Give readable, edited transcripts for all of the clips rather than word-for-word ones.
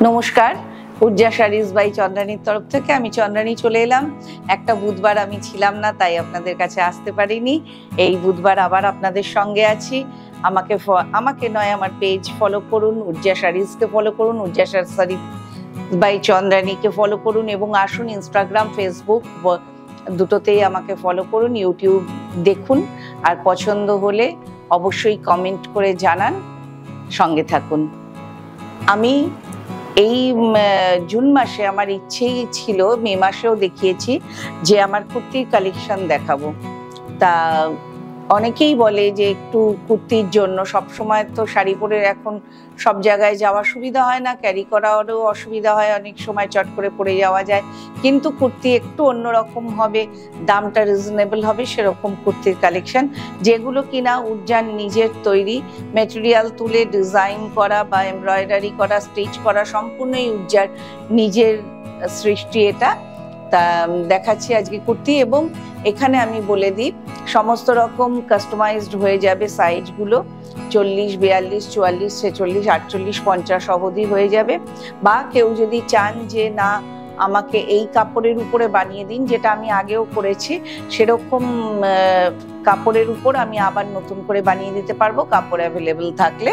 নমস্কার, উর্জা saris by চন্দ্রানীর তরফ থেকে আমি চন্দ্রানী চলে এলাম। একটা বুধবার আমি ছিলাম না, তাই আপনাদের কাছে আসতে পারিনি। এই বুধবার আবার আপনাদের সঙ্গে আছি। আমাকে নয়, আমার পেজ ফলো করুন, উর্জা শাড়িজকে ফলো করুন, উর্জা শাড়িজ বাই চন্দ্রানীকে ফলো করুন এবং আসুন ইনস্টাগ্রাম, ফেসবুক দুটোতেই আমাকে ফলো করুন, ইউটিউব দেখুন। আর পছন্দ হলে অবশ্যই কমেন্ট করে জানান, সঙ্গে থাকুন। আমি এই জুন মাসে আমার ইচ্ছেই ছিল, মে মাসেও দেখিয়েছি, যে আমার কুর্তির কালেকশন দেখাবো। তা অনেকেই বলে যে একটু কুর্তির জন্য, সব সময় তো শাড়ি পরে এখন সব জায়গায় যাওয়া সুবিধা হয় না, ক্যারি করারও অসুবিধা হয়, অনেক সময় চট করে পরে যাওয়া যায়। কিন্তু কুর্তি একটু অন্যরকম হবে, দামটা রিজনেবল হবে, সেরকম কুর্তির কালেকশন, যেগুলো কিনা উর্জার নিজের তৈরি, মেটেরিয়াল তুলে ডিজাইন করা বা এমব্রয়ডারি করা, স্টিচ করা, সম্পূর্ণই উর্জার নিজের সৃষ্টি এটা। তা দেখাচ্ছি আজকে কুর্তি, এবং এখানে আমি বলে দিই সমস্ত রকম কাস্টমাইজড হয়ে যাবে। সাইজগুলো 40, 42, 44, 46, 48, 50 অবধি হয়ে যাবে। বা কেউ যদি চান যে না আমাকে এই কাপড়ের উপরে বানিয়ে দিন, যেটা আমি আগেও করেছি, সেরকম কাপড়ের উপর আমি আবার নতুন করে বানিয়ে দিতে পারবো, কাপড় অ্যাভেলেবল থাকলে।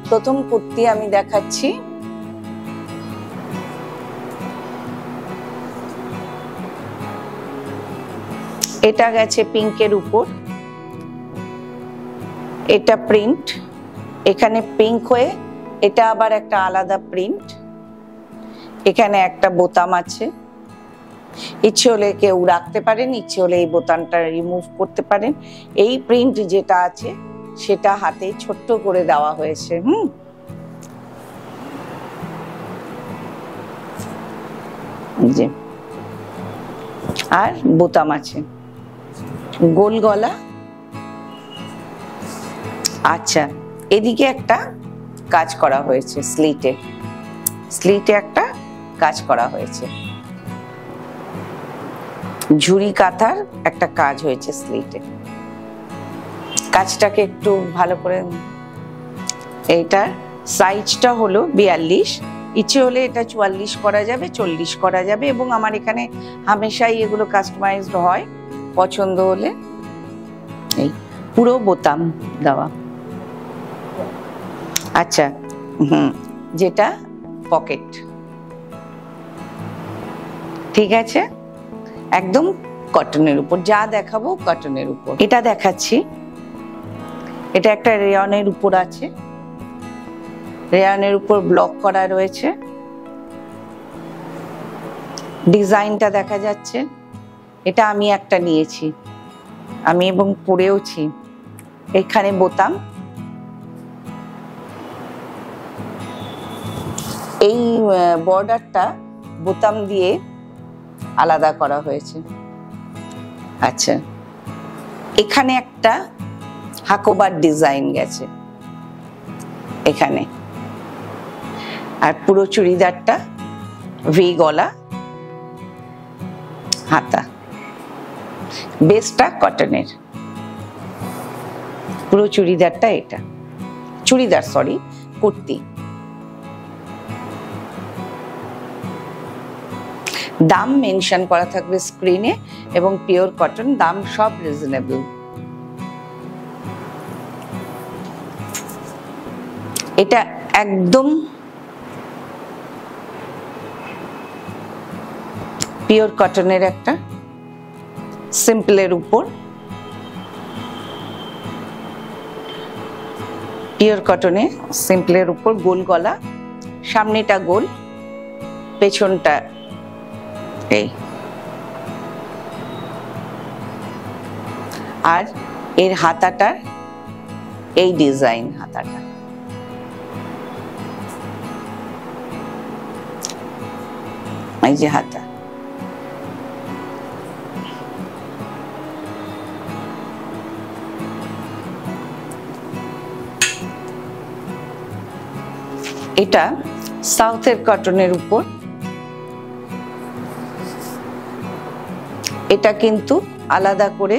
প্রথম কুর্তি আমি দেখাচ্ছি। এটা গেছে পিঙ্কের উপর, এটা প্রিন্ট, এখানে পিঙ্ক হয়ে এটা আবার একটা আলাদা প্রিন্ট। এখানে একটা বোতাম আছে, ইচ্ছে হলে কেউ রাখতে পারেন, ইচ্ছে হলে এই বোতামটা রিমুভ করতে পারেন। এই প্রিন্ট যেটা আছে সেটা হাতে ছোট্ট করে দেওয়া হয়েছে। যে আর বোতাম আছে, গোল গলা। আচ্ছা, এদিকে একটা কাজ করা হয়েছে, স্লিটে একটা কাজ করা হয়েছে, ঝুরি কাঁথার একটা কাজ হয়েছে স্লিটে। কাজটাকে একটু ভালো করে, এইটার সাইজটা হলো 42, ইচ্ছে হলে এটা 44 করা যাবে, 40 করা যাবে, এবং আমার এখানে হামেশাই এগুলো কাস্টমাইজড হয়, পছন্দ হলে। এই পুরো বোতাম দেওয়া। আচ্ছা, যেটা পকেট, ঠিক আছে, একদম কটনের উপর। যা দেখাবো কটনের উপর। এটা দেখাচ্ছি, এটা একটা রেয়নের উপর আছে, রেয়নের উপর ব্লক করা রয়েছে, ডিজাইনটা দেখা যাচ্ছে। এটা আমি একটা নিয়েছি, আমি এবং পরেওছি। এখানে বোতাম, এই বর্ডারটা বোতাম দিয়ে আলাদা করা হয়েছে। আচ্ছা, এখানে একটা হাকোবার ডিজাইন গেছে এখানে, আর পুরো চুড়িদারটা ভি গলা, হাতা, বেসটা কটনের, পুরো চুড়িদারটা, এটা চুড়িদার, সরি, কুর্তি। দাম মেনশন করা থাকবে স্ক্রিনে, এবং পিওর কটন, দাম সব রিজনেবল। এটা একদম পিওর কটনের একটা সিম্পলের উপর, পিওর কটনে সিম্পলের উপর, গোল গলা, সামনেটা গোল, পেছনটা এই, আর এর হাতাটার এই ডিজাইন, হাতাটা এই যে হাতা। এটা সাউথের কটনের উপর, এটা কিন্তু আলাদা করে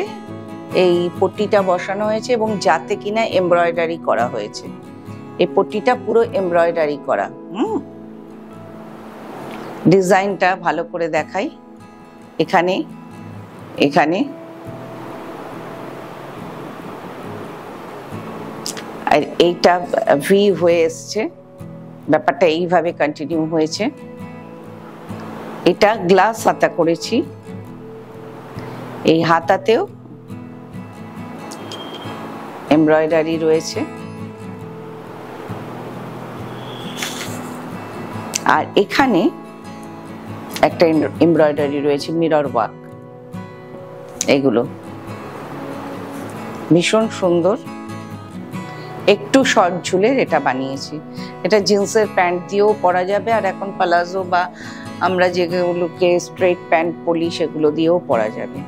এই পট্টিটা বসানো হয়েছে, এবং যাতে কিনা এমব্রয়ডারি করা হয়েছে। এই পট্টিটা পুরো এমব্রয়ডারি করা। ডিজাইনটা ভালো করে দেখাই। এখানে এখানে আর এইটা ভি হয়ে এসছে, ব্যাপারটা এইভাবে কন্টিনিউ হয়েছে। এটা গ্লাস হাতা করেছি, এই হাতাতেও এমব্রয়ডারি রয়েছে। আর এখানে একটা এমব্রয়ডারি রয়েছে, মিরর ওয়ার্ক। এগুলো ভীষণ সুন্দর, একটু শর্ট ঝুলের এটা বানিয়েছি। এটা জিন্সের প্যান্ট দিয়েও পরা যাবে, আর এখন প্লাজো বা আমরা যেগুলোকে স্ট্রেট প্যান্ট বলি সেগুলো দিয়েও পরা যাবে।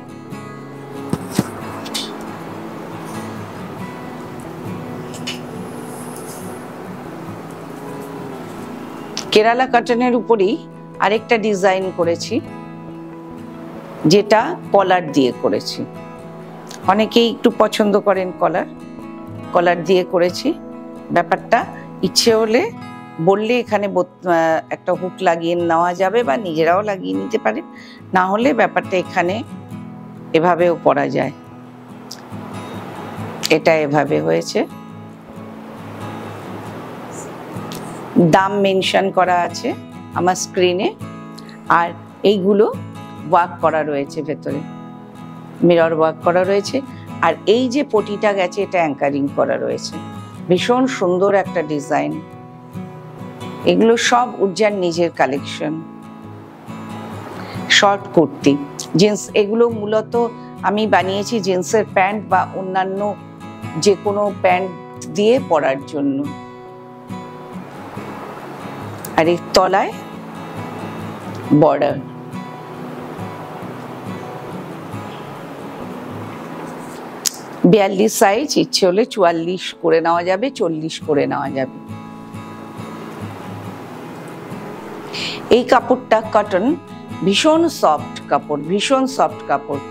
কেরালা কটনের উপরই আরেকটা ডিজাইন করেছি, যেটা কলার দিয়ে করেছি। অনেকেই একটু পছন্দ করেন কলার দিয়ে করেছি। ব্যাপারটা ইচ্ছে হলে বললে এখানে একটা হুক লাগিয়ে নেওয়া যাবে, বা নিজেরাও লাগিয়ে নিতে পারে, না হলে ব্যাপারটা এখানে এভাবেও পরা যায়। এটা এভাবে হয়েছে, দাম মেনশন করা আছে আমার স্ক্রিনে। আর এইগুলো ওয়ার্ক করা রয়েছে, ভেতরে মিরর ওয়ার্ক করা রয়েছে। আর এই যে পটিটা গেছে এটা অ্যাঙ্কারিং করা রয়েছে। ভীষণ সুন্দর একটা ডিজাইন। এগুলো সব উজ্জার নিজের কালেকশন। শর্ট কুর্তি, জিন্স, এগুলো মূলত আমি বানিয়েছি জিন্সের প্যান্ট বা অন্যান্য যে কোনো প্যান্ট দিয়ে পরার জন্য। আর এর তলায় বর্ডার। 42 সাইজ, ইচ্ছে হলে 44 করে নেওয়া যাবে, 40 করে নেওয়া যাবে। এই কাপড়টা কটন, ভীষণ সফট কাপড়, ভীষণ সফট কাপড়।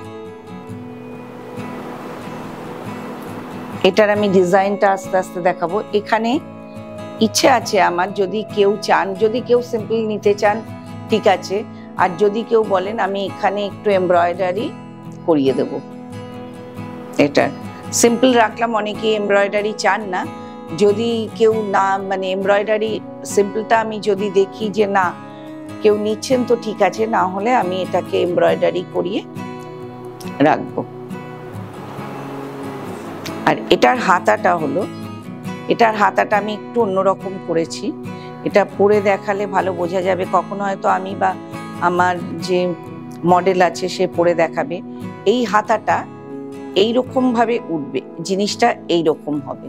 এটার আমি ডিজাইনটা আস্তে আস্তে দেখাবো। এখানে ইচ্ছে আছে আমার, যদি কেউ চান, যদি কেউ সিম্পল নিতে চান ঠিক আছে, আর যদি কেউ বলেন আমি এখানে একটু এমব্রয়ডারি করিয়ে দেব। এটা সিম্পল রাখলাম, অনেকে এমব্রয়ডারি চান না। যদি কেউ না মানে এমব্রয়ডারি সিম্পলটা আমি যদি দেখি যে না কেউ নিচ্ছেন তো ঠিক আছে, না হলে আমি এটাকে এমব্রয়ডারি করিয়ে রাখবো। আর এটার হাতাটা হলো, এটার হাতাটা আমি একটু অন্যরকম করেছি। এটা পরে দেখালে ভালো বোঝা যাবে, কখনো হয়তো আমি বা আমার যে মডেল আছে সে পরে দেখাবে। এই হাতাটা এইরকম ভাবে উঠবে, জিনিসটা এইরকম হবে,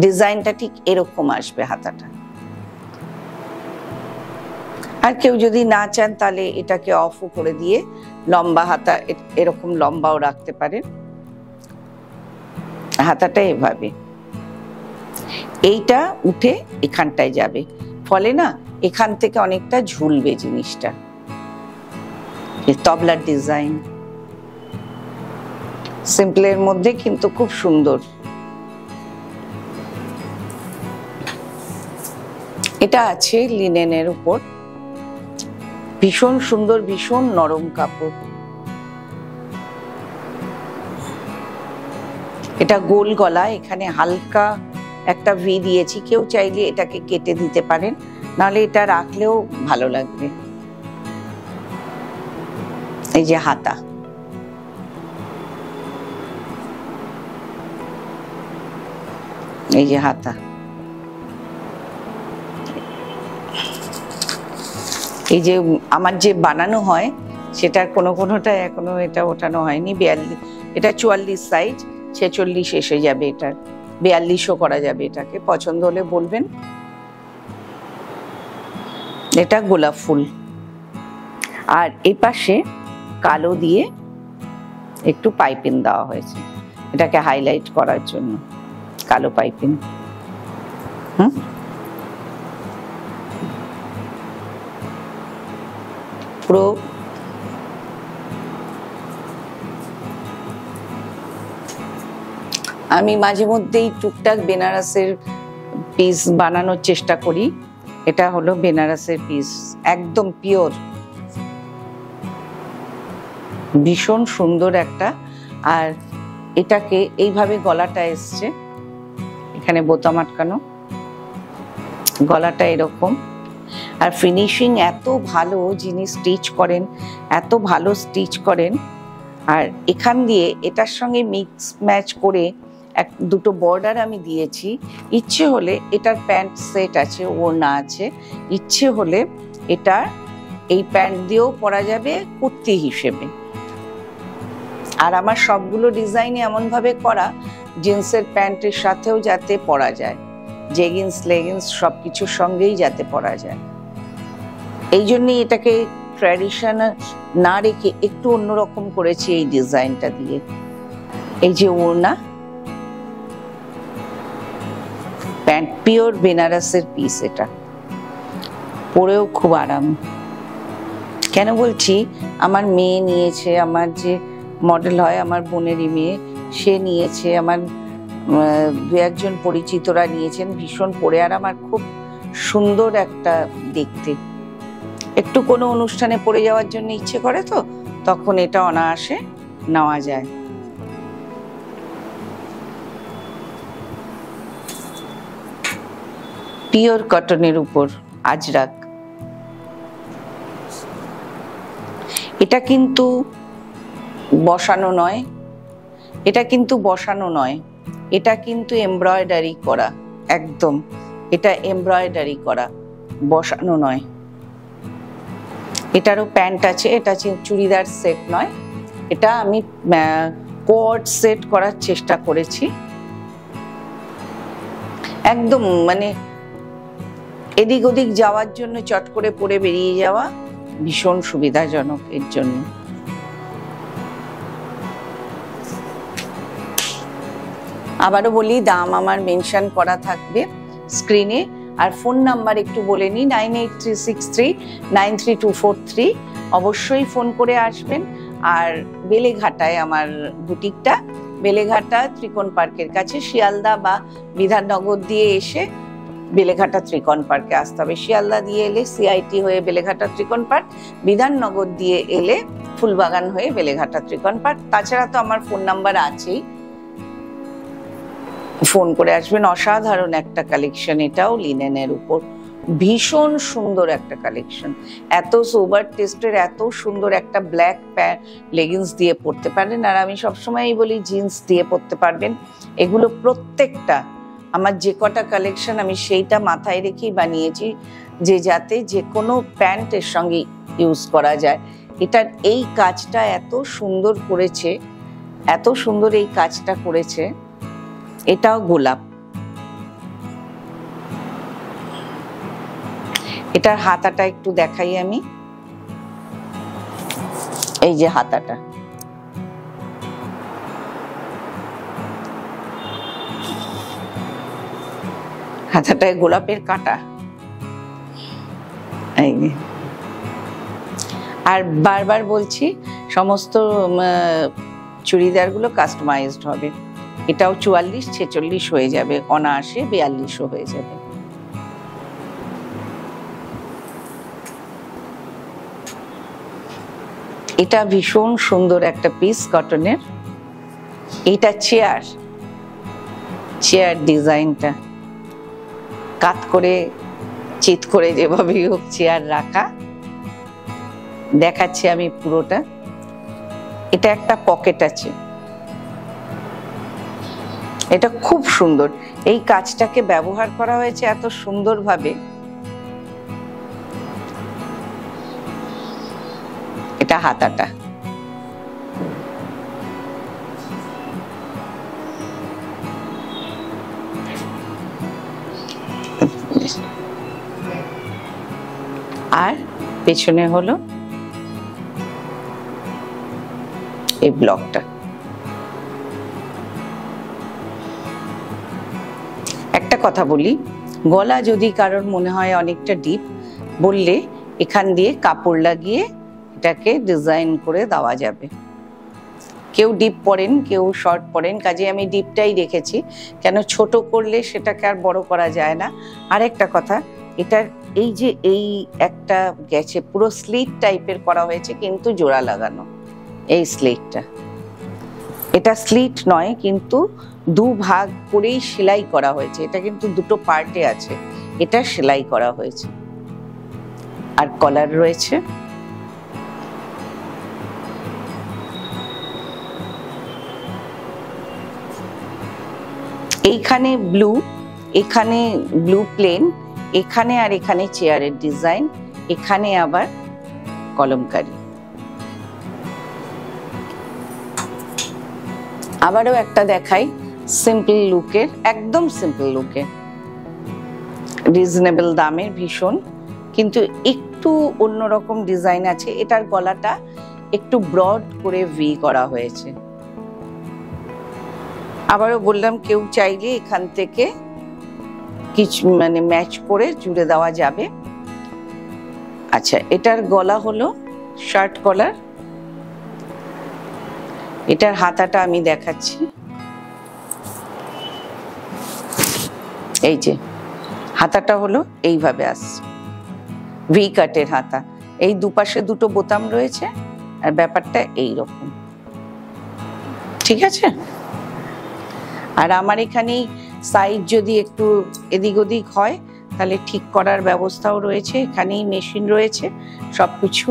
ডিজাইনটা ঠিক এরকম আসবে হাতাটা। আর কেউ যদি না চান তাহলে এটাকে অফও করে দিয়ে লম্বা হাতা এরকম লম্বাও রাখতে পারেন। হাতাটা এভাবে, এইটা উঠে এখানটায় যাবে, ফলে না এখান থেকে অনেকটা ঝুলবে জিনিসটা। তবলার ডিজাইন সিম্পলের মধ্যে কিন্তু খুব সুন্দর। এটা আছে লিনেনের উপর, ভীষণ সুন্দর, ভীষণ নরম কাপড়। এটা গোল গলা, এখানে হালকা একটা ভি দিয়েছি। কেউ চাইলে এটাকে কেটে দিতে পারেন, নাহলে এটা রাখলেও ভালো লাগবে। এই যে হাতা, এই যে হাতা, এই যে আমার যে বানানো হয় সেটার কোনোটা এখনো এটা ওঠানো হয়নি। 42, এটা 44 সাইজ, 46 এসে যাবে, এটার 42ও করা যাবে। এটাকে পছন্দ হলে বলবেন। এটা গোলাপ ফুল, আর এই পাশে কালো দিয়ে একটু পাইপিং দেওয়া হয়েছে, এটাকে হাইলাইট করার জন্য কালো পাইপিং। পুরো আমি মাঝে মধ্যেই টুকটাক বেনারসের পিস বানানোর চেষ্টা করি, এটা হলো বেনারসের পিস, একদম পিওর, ভীষণ সুন্দর একটা। আর এটাকে এইভাবে গলাটা এসছে, এখানে বোতাম আটকানো, গলাটা এরকম। আর ফিনিশিং এত ভালো, যিনি স্টিচ করেন এত ভালো স্টিচ করেন। আর এখান দিয়ে এটার সঙ্গে মিক্স ম্যাচ করে দুটো বর্ডার আমি দিয়েছি। ইচ্ছে হলে এটার প্যান্ট সেট আছে, ওড়না আছে, ইচ্ছে হলে এটা এই প্যান্ট দিয়েও পরা যাবে কুর্তি হিসেবে। আর আমার সবগুলো ডিজাইন এমন ভাবে করা জিন্সের প্যান্টের সাথেও যাতে পরা যায়, জেগিন্স লেগিন্স সবকিছুর সঙ্গেই যাতে পরা যায়। এই জন্যই এটাকে ট্র্যাডিশনাল না রেখে একটু অন্যরকম করেছি এই ডিজাইনটা দিয়ে। এই যে ওড়না, প্যান্ট পিওর বেনারসের পিস, এটা পরেও খুব আরাম। কেন বলছি, আমার মেয়ে নিয়েছে, আমার যে মডেল হয় আমার বোনেরই মেয়ে, সে নিয়েছে, আমার দু একজন পরিচিতরা নিয়েছেন, ভীষণ পরে আর আমার খুব সুন্দর একটা দেখতে। একটু কোনো অনুষ্ঠানে পরে যাওয়ার জন্য ইচ্ছে করে তো তখন এটা অনায়াসে নেওয়া যায়। পিওর কটনের উপর আজরাক। এটা কিন্তু বসানো নয়, এটা কিন্তু বসানো নয়, এটা কিন্তু এমব্রয়ডারি করা, একদম এটা এমব্রয়ডারি করা, বসানো নয়। এটারও প্যান্ট আছে, এটা চুড়িদার সেট নয়, এটা আমি কোয়ার্ড সেট করার চেষ্টা করেছি। একদম মানে এদিক ওদিক যাওয়ার জন্য, চট করে পরে বেরিয়ে যাওয়া, ভীষণ সুবিধাজনক এর জন্য। আবারও বলি, দাম আমার মেনশন করা থাকবে স্ক্রিনে। আর ফোন নাম্বার একটু বলে নিই, 9836393243। অবশ্যই ফোন করে আসবেন। আর বেলেঘাটায় আমার বুটিকটা, বেলেঘাটা ত্রিকোণ পার্কের কাছে। শিয়ালদা বা বিধাননগর দিয়ে এসে বেলেঘাটা ত্রিকোণ পার্কে আসতে হবে। শিয়ালদা দিয়ে এলে সিআইটি হয়ে বেলেঘাটা ত্রিকোণ পার্ক, বিধাননগর দিয়ে এলে ফুলবাগান হয়ে বেলেঘাটা ত্রিকোণ পার্ক। তাছাড়া তো আমার ফোন নাম্বার আছেই, ফোন করে আসবেন। অসাধারণ একটা কালেকশন, এটাও লিনেনের উপর, ভীষণ সুন্দর একটা কালেকশন। এত সোবার টেস্টের এত সুন্দর একটা ব্ল্যাক লেগিংস দিয়ে পরতে পারেন। আর আমি সবসময়ই বলি জিন্স দিয়ে পরতে পারবেন। এগুলো প্রত্যেকটা আমার যে কটা কালেকশন আমি সেইটা মাথায় রেখেই বানিয়েছি, যে যাতে যে কোনো প্যান্টের সঙ্গে ইউজ করা যায়। এটার এই কাজটা এত সুন্দর করেছে, এত সুন্দর এই কাজটা করেছে। এটাও গোলাপ। এটার হাতাটা একটু দেখাই আমি, এই যে হাতাটা, হাতাটায় গোলাপের কাঁটা। এই আর বারবার বলছি, সমস্ত চুড়িদারগুলো কাস্টমাইজড হবে। এটাও 44-46 হয়ে যাবে, অনায়াসে 42ও হয়ে যাবে। এটা ভীষণ সুন্দর একটা পিস কটনের। এটা চেয়ার ডিজাইনটা কাট করে চিত করে যেভাবেই হোক চেয়ার রাখা, দেখাচ্ছি আমি পুরোটা। এটা একটা পকেট আছে, এটা খুব সুন্দর। এই কাজটাকে ব্যবহার করা হয়েছে এত সুন্দরভাবে। এটা হাতাটা, আর পেছনে হলো এই ব্লকটা। একটা কথা বলি, গলা যদি কারোর মনে হয় অনেকটা ডিপ, বললে এখান দিয়ে কাপড় লাগিয়ে এটাকে ডিজাইন করে দেওয়া যাবে। কেউ ডিপ পরেন, কেউ শর্ট পরেন, কাজে আমি ডিপটাই রেখেছি, কেন ছোট করলে সেটাকে আর বড় করা যায় না। আরেকটা কথা, এটার এই যে এই একটা গেছে পুরো স্লিট টাইপের করা হয়েছে, কিন্তু জোড়া লাগানো। এই স্লিটটা, এটা স্লিট নয়, কিন্তু দু ভাগ করেই সেলাই করা হয়েছে। এটা কিন্তু দুটো পার্টে আছে, এটা সেলাই করা হয়েছে। আর কলার রয়েছে। এইখানে ব্লু, এখানে ব্লু প্লেন, এখানে আর এখানে চেয়ারের ডিজাইন, এখানে আবার কলমকারি। আবারও একটা দেখাই সিম্পল লুকের, একদম সিম্পল লুকের, রিজনেবল দামের, ভীষণ, কিন্তু একটু অন্যরকম ডিজাইন আছে। এটার গলাটা একটু ব্রড করে ভি করা হয়েছে। আবারও বললাম, কেউ চাইলে এখান থেকে কিছু মানে ম্যাচ করে জুড়ে দেওয়া যাবে। আচ্ছা, এটার গলা হলো শার্ট কলার। এটার হাতাটা আমি দেখাচ্ছি। এই যে হাতাটা হলো এইভাবে আসছে, ভি কাটের হাতা। এই দুপাশে দুটো বোতাম রয়েছে, আর ব্যাপারটা এইরকম, ঠিক আছে। আর আমার এখানেই সাইজ যদি একটু এদিক ওদিক হয়, তাহলে ঠিক করার ব্যবস্থাও রয়েছে। এখানেই মেশিন রয়েছে, সবকিছু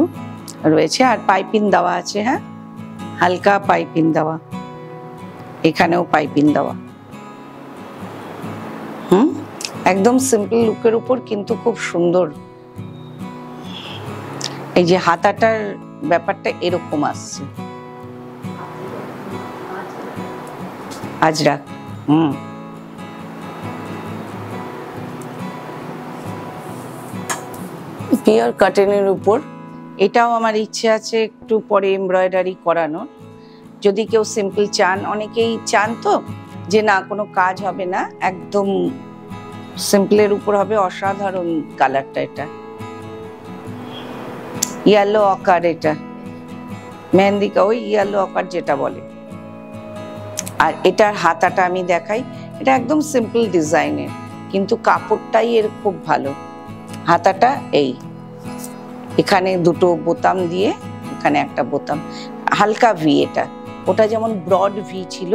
রয়েছে। আর পাইপিং দেওয়া আছে, হ্যাঁ, হালকা পাইপিং দেওয়া, এখানেও পাইপিং দেওয়া। একদম সিম্পল লুকের উপর, কিন্তু খুব সুন্দর। এই যে হাতাটার ব্যাপারটা এরকম আসছে, আজরাক। পিওর কটনের উপর। এটাও আমার ইচ্ছে আছে একটু পরে এমব্রয়ডারি করানোর, যদি কেউ সিম্পল চান। অনেকেই চান তো যে না কোনো কাজ হবে না, একদম সিম্পলের উপর হবে। অসাধারণ কালারটা, এটা ইয়েলো অকার, এটা মেহেন্দি কা ওই ইয়েলো অকার যেটা বলে। আর এটার হাতাটা আমি দেখাই, এটা একদম সিম্পল ডিজাইনের, কিন্তু কাপড়টাই এর খুব ভালো। হাতাটা এই, এখানে দুটো বোতাম দিয়ে, এখানে একটা বোতাম, হালকা ভি। এটা ওটা যেমন ব্রড ভি ছিল,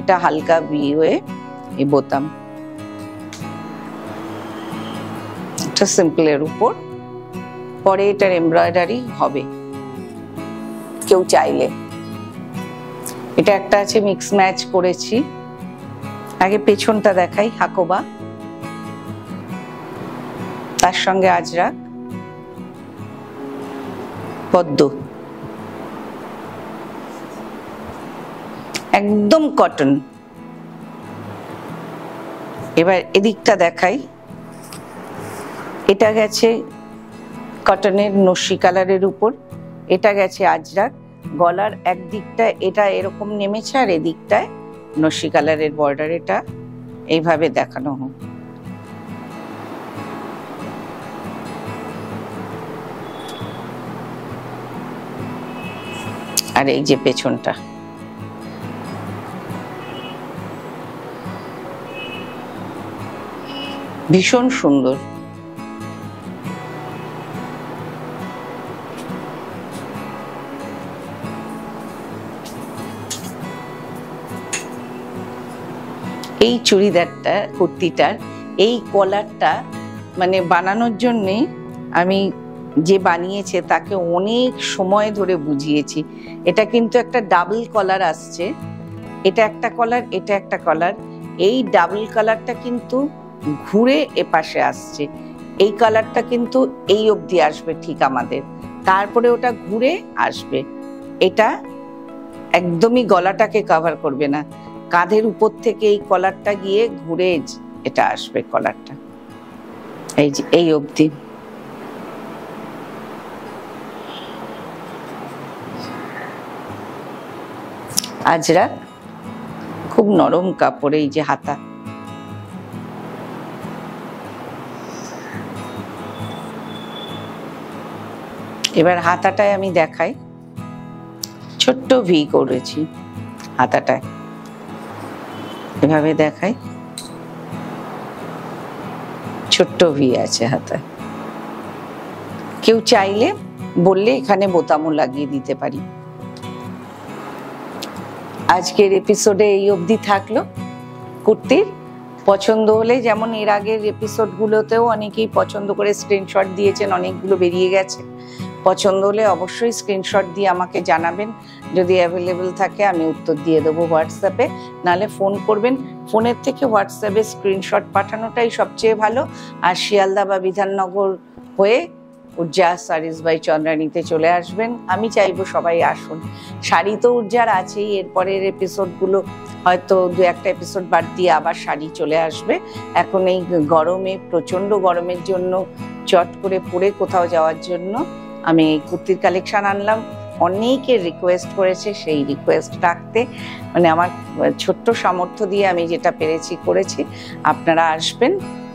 এটা হালকা ভি হয়ে এই বোতাম। এটা সিম্পলের উপর, পরে এটার এমব্রয়ডারি হবে কেউ চাইলে। এটা একটা আছে মিক্স ম্যাচ করেছি। আগে পেছনটা দেখাই, হাকোবা, তার সঙ্গে আজরাক, পদ্ম, একদম কটন। এবার এদিকটা দেখাই, এটা গেছে কটনের নস্যি কালারের উপর, এটা গেছে আজরাক। গলার একদিকটা এটা এরকম নেমেছে, আর এদিকটায় নস্যি কালারের বর্ডার। এটা এইভাবে দেখানো হোক। আর এই যে পেছনটা, ভীষণ সুন্দর। এই চুড়িদারটা, কুর্তিটার এই কলারটা মানে বানানোর জন্যে আমি যে বানিয়েছে তাকে অনেক সময় ধরে বুঝিয়েছি। এটা কিন্তু একটা ডাবল কলার আসছে, এটা একটা কলার, এটা একটা কলার। এই ডাবল কালারটা কিন্তু ঘুরে এপাশে আসছে, এই কালারটা কিন্তু এই অবধি আসবে ঠিক আমাদের, তারপরে ওটা ঘুরে আসবে। এটা একদমই গলাটাকে কভার করবে না, কাঁধের উপর থেকে এই কলারটা গিয়ে ঘুরে এটা আসবে কলারটা, এই যে এই অবধি। আজরাক, খুব নরম কাপড়। এই যে হাতা, এবার হাতাটায় আমি দেখাই, ছোট্ট ভি করেছি হাতাটায়, এভাবে দেখাই, ছোট্ট ভি আছে হাতায়। কেউ চাইলে বললে এখানে বোতামও লাগিয়ে দিতে পারি। আজকের এপিসোডে এই অবধি থাকলো। কুর্তির পছন্দ হলে, যেমন এর আগের এপিসোডগুলোতেও অনেকেই পছন্দ করে স্ক্রিনশট দিয়েছেন, অনেকগুলো বেরিয়ে গেছে, পছন্দ হলে অবশ্যই স্ক্রিনশট দিয়ে আমাকে জানাবেন। যদি অ্যাভেলেবেল থাকে আমি উত্তর দিয়ে দেবো হোয়াটসঅ্যাপে, নাহলে ফোন করবেন। ফোনের থেকে হোয়াটসঅ্যাপে স্ক্রিনশট পাঠানোটাই সবচেয়ে ভালো। আর শিয়ালদা বা বিধাননগর হয়ে উর্জা শাড়িজ বাই চন্দ্রাণীতে চলে আসবেন। আমি চাইবো সবাই আসুন। শাড়ি তো উর্জার আছেই, এরপরের এপিসোডগুলো হয়তো 2-1টা এপিসোড বাদ দিয়ে আবার শাড়ি চলে আসবে। এখন এই গরমে, প্রচন্ড গরমের জন্য চট করে পরে কোথাও যাওয়ার জন্য আমি এই কুর্তির কালেকশন আনলাম। অনেকে রিকোয়েস্ট করেছে, সেই রিকোয়েস্ট রাখতে মানে আমার ছোট্ট সামর্থ্য দিয়ে আমি যেটা পেরেছি করেছি। আপনারা আসবেন।